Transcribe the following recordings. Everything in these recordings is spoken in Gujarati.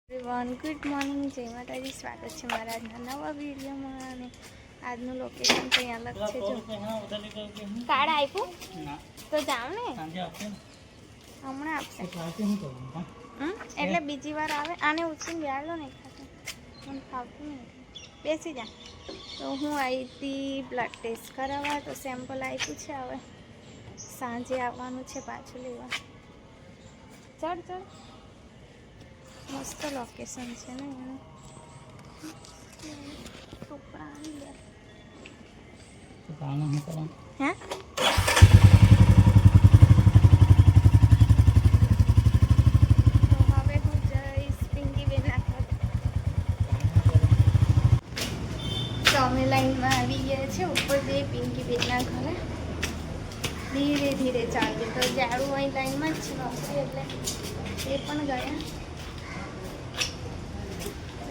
એવરીવન ગુડ મોર્નિંગ, જય માતાજી. સ્વાગત છે મારા આજના નવા વિડીયોમાં. અને આજનું લોકેશન કંઈ અલગ છે. જો કાર્ડ આપ્યું તો જાવ ને, હમણાં આપશે. એટલે બીજી વાર આવે. આને ઉછીને બેહાડો ને ખાતે, મને ફાવતું નહીં. બેસી જા. તો હું આવી હતી બ્લડ ટેસ્ટ કરાવવા, તો સેમ્પલ આપ્યું છે. હવે સાંજે આવવાનું છે પાછું લેવા. ચડ ચડ, મસ્ત લોકેશન છે ને એનું. કપડા આવી લે. હે તો હવે હું જઈશ પિંકીબેનના ઘરે. તો અમે લાઈનમાં આવી ગયા છે ઉપર જઈએ પિંકીબેનના ઘરે. ધીરે ધીરે ચાલજે. તો જાડું અહીં લાઈનમાં જ છે નોકરી, એટલે એ પણ ગયા.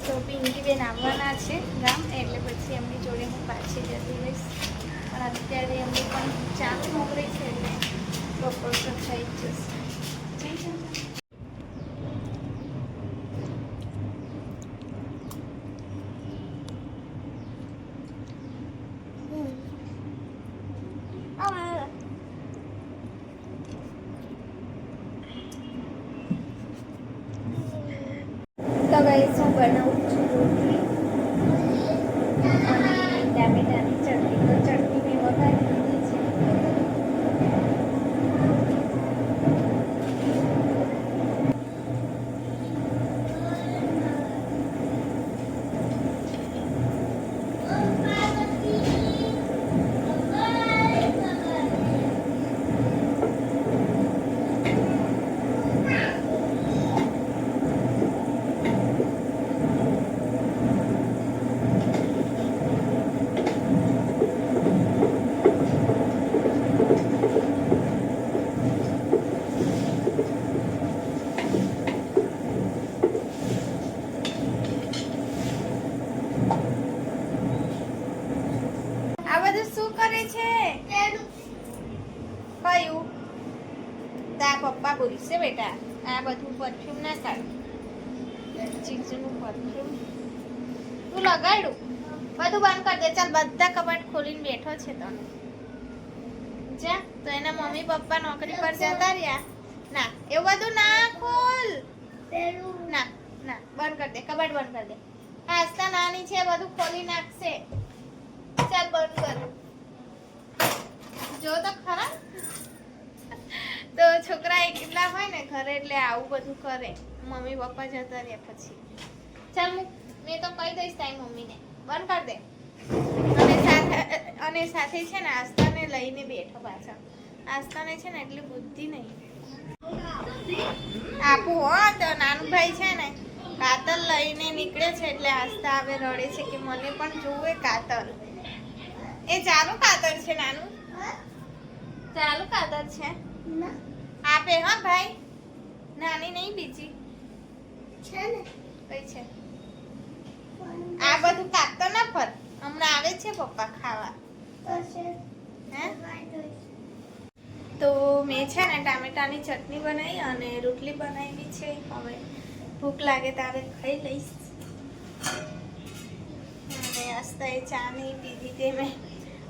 તો પિંકીબેન આવવાના છે ગામ, એટલે પછી એમની જોડે હું પાછી જતી રહીશ. પણ અત્યારે એમની પણ ચાલુ નોકરી છે, એટલે બપોર તો થઈ જ જશે. તો ગાઈસ, હું બનાવું છું રોટલી અને ટામેટાની ચટણી. તો ચટણી મેં વઘારી દીધી છે. આ બધું શું કરે છે? કયું? તા પપ્પા બોલશે બેટા. આ બધું પરફ્યુમ ના કાઢ. ચીજનું પરફ્યુમ તું લગાડ્યું. બધું બંધ કરી દે. ચાલ, બધા કબાટ ખોલીને બેઠો છે તને. જા. તો એના મમ્મી પપ્પા નોકરી પર જતા રહ્યા. ના, એવું બધું ના ખોલ. ના ના, બંધ કરી દે. કબાટ બંધ કરી દે. આસ્તા નાની છે, બધું ખોલી નાખશે. ચાલ, બંધ કર. જો તો ખરા. તો છોકરા એકલા હોય ને ઘરે, એટલે આવું બધું કરે. મમ્મી પપ્પા જતા રહ્યા પછી. ચાલ, મેં તો કહી દઈશ તારી મમ્મીને. બંધ કર દે. અને સાથે છે ને આસ્તાને લઈને બેઠો પાછળ. આસ્તાને છે ને એટલી બુદ્ધિ નહીં. આપું હો. તો નાનું ભાઈ છે ને કાતલ લઈને નીકળે છે, એટલે આસ્તા હવે રડે છે કે મને પણ જોવે કાતલ. એ ચાલુ કાતર છે નાનું. ચાલુ કાતર છે. આપે હા ભાઈ. નાની નહીં, બીજી છે ને. કઈ છે? આ બધું કાપતો ના પર. હમણાં આવે છે પપ્પા ખાવા. હે? તો મેં છે ને ટામેટાની ચટણી બનાવી અને રોટલી બનાવી છે. હવે ભૂખ લાગે ત્યારે ખાઈ લઈશ. અને આસ્તાએ ચા નહીં પીધી, તે મેં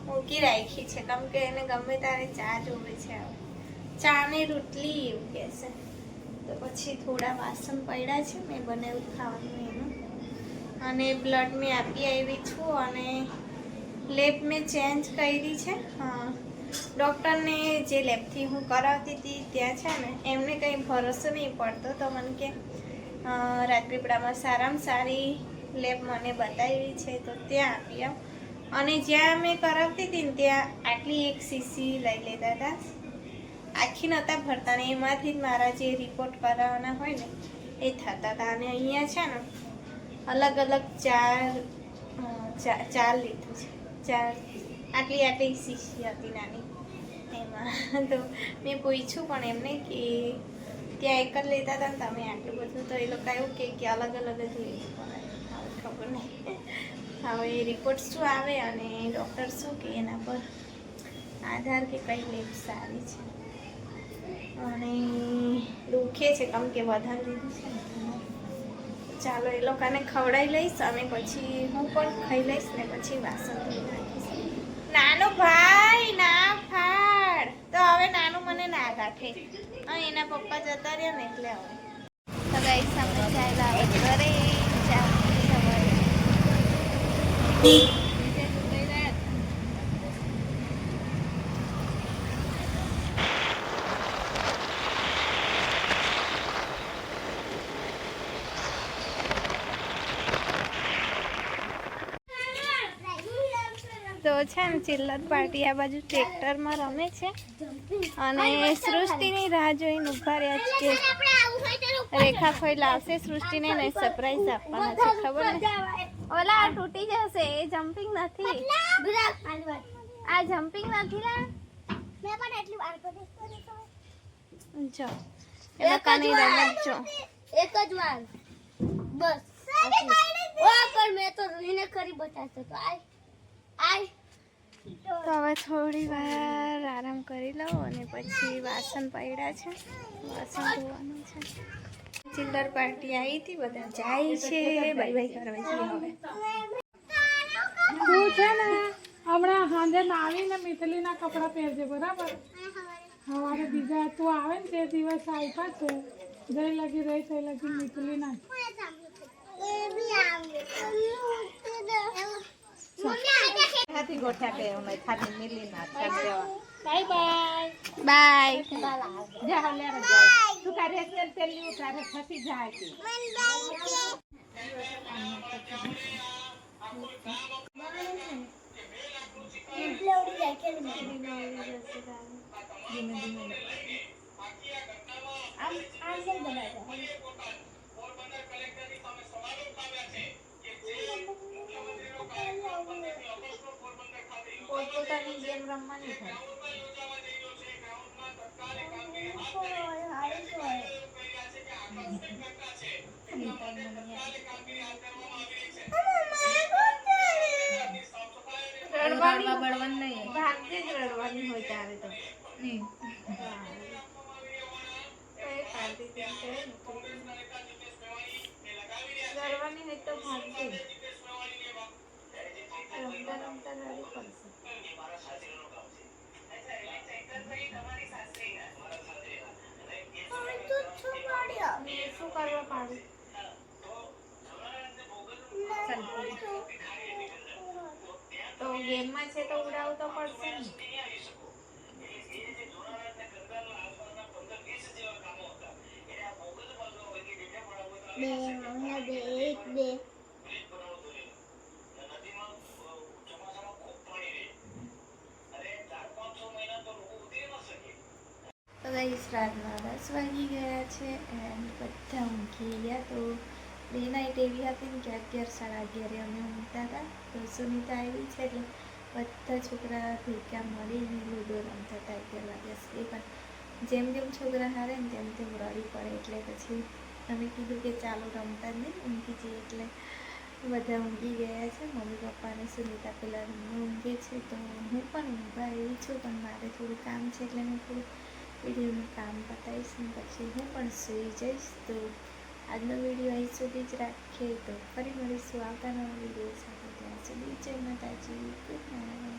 મૂકી રાખી છે, કેમ કે એને ગમે ત્યારે ચા જોવે છે. હવે ચા ને રોટલી એવું કહેશે. તો પછી થોડા વાસણ પડ્યા છે, મેં બનાવ્યું ખાવાનું એનું. અને બ્લડ મેં આપી આવી છું. અને લેબ મેં ચેન્જ કરી છે. હા, ડૉક્ટરને જે લેબથી હું કરાવતી હતી ત્યાં છે ને, એમને કંઈ ભરોસો નહીં પડતો. તો મને કે રાજપીપળામાં સારામાં સારી લેબ મને બતાવી છે, તો ત્યાં આપી આવ. અને જ્યાં મેં કરાવતી હતી ને ત્યાં આટલી એક સીસી લઈ લેતા હતા. આખી નહોતા ભરતા ને એમાંથી જ મારા જે રિપોર્ટ કરાવવાના હોય ને એ થતા હતા. અને અહીંયા છે ને અલગ અલગ ચાર લીધું છે. આટલી શીશી હતી નાની એમાં. તો મેં પૂછ્યું પણ એમને કે ત્યાં એક જ લેતા હતા ને તમે આટલું બધું. તો એ લોકો એવું કે અલગ અલગ જ લીધું. પણ ખબર નહીં હવે રિપોર્ટ શું આવે અને ડૉક્ટર શું કે એના પર આધાર કે કઈ લેબ સારી છે. અને દુખે છે કેમ કે વધારે લીધું છે ને. ચાલો એ લોકોને ખવડાવી લઈશ અને પછી હું પણ ખાઈ લઈશ ને પછી વાસણ ધોઈ નાખીશ. નાનું ભાઈ ના ફાડ તો હવે નાનું મને ના રાખે. એના પપ્પા જતા રહ્યા ને એટલે હવે તો ગાઈસ અમે ચાલ્યા હવે ઘરે તો છે ને ચિલ્લર પાર્ટી આ બાજુ ટ્રેક્ટરમાં રમે છે અને સૃષ્ટિની રાહ જોઈને ઉભા રહ્યા છે કે રેખા કોઈ લાવશે સૃષ્ટિને ને સરપ્રાઈઝ આપવાના છે. ખબર ને ઓલા આ તૂટી જશે. એ જમ્પિંગ નથી. આ જમ્પિંગ નથી લા. મેં પણ એટલી વાર કરી જો એ લોકોની રમત જો એક જ વાર બસ. ઓ પણ મેં તો રોઈને કરી બતાવતો તો આય તો હવે થોડી વાર આરામ કરી લઉં અને પછી વાસણ પડ્યા છે, વાસણ ધોવાનું છે. ચિલ્લર પાર્ટી આવી હતી, બધા જાય છે, બાય બાય કરવા જઈએ હવે. તું છે ને હમણાં સાંજે નાવીને મિથલીના કપડાં પહેરજે, બરાબર? સવારે બીજા તું આવે ને તે દિવસ આપ્યા છે, જઈ લગી રહી તે લગી મિથલીના. બાય. પોતપોતાની ગેમ રમવાની થાય. રડવાની નહીં, ભાગતી જ રડવાની હોય ત્યારે તો રડવાની હોય તો ભાગતી રમતા રમતા રડી પડશે. શું કરવા પાડું? તો ગેમમાં છે તો ઉડાવવું તો પડશે ને. બે તો ગાઈસ રાતના 10 વાગી ગયા છે એન્ડ બધા ઊંઘી ગયા. તો ડે નાઇટ એવી હતી ને કે 11, 11:30 અમે ઊંઘતા હતા. તો સુનિતા આવી છે એટલે બધા છોકરા ભેગા મળીને લૂડો રમતા હતા 11 વાગ્યા સુધી. પણ જેમ જેમ છોકરા હારે ને તેમ તેમ રડી પડે એટલે પછી અમે કીધું કે ચાલો રમતા જ નહીં, ઊંઘી જઈએ. એટલે બધા ઊંઘી ગયા છે. મમ્મી પપ્પા અને સુનિતા પેલા રૂમમાં ઊંઘે છે. તો હું પણ ઊંઘવા એવી છું, પણ મારે થોડું કામ છે એટલે મેં થોડું વિડીયોનું કામ પતાવીશ ને પછી હું પણ સૂઈ જઈશ. તો આજનો વિડીયો અહીં સુધી જ રાખીએ. તો ફરી મળીશું આવતા નવા વિડીયો સાથે. ત્યાં સુધી જય માતાજી, ગુડ નાઇટ.